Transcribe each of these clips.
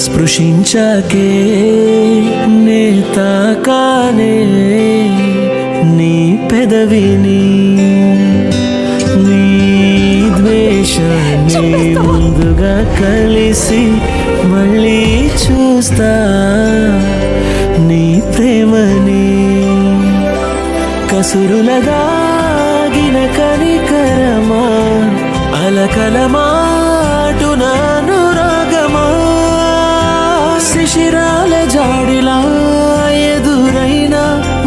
స్పృశించాకే నే తాకానే నీ పెదవిని నీ ద్వేషాన్ని ముందుగా కలిసి మళ్ళీ చూస్తా నీ ప్రేమని కసురులదాగిన కనికరమా అలకలమాటునాను రాగమా శిశిరాల జాడిలా ఎదురైన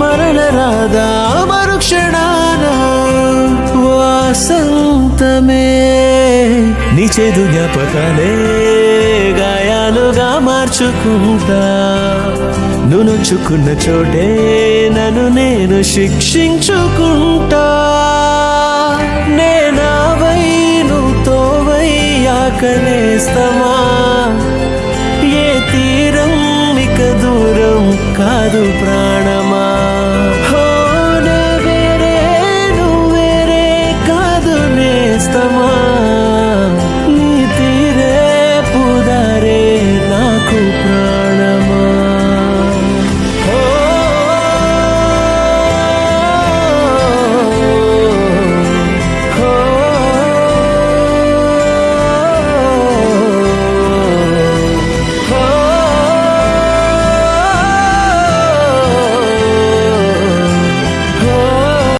మరణ రాదా మరుక్షణాన వాసంతమే నీ చేదు జ్ఞాపకాలే గాయాలుగా మార్చుకుంటా నువ్వు నొచ్చుకున్న చోటే నన్ను నేను శిక్షించుకుంటా నేనావై నువ్వు తోవయ్యాకనేస్తమా ఏ తీరం ఇక దూరం కాదు ప్రాణం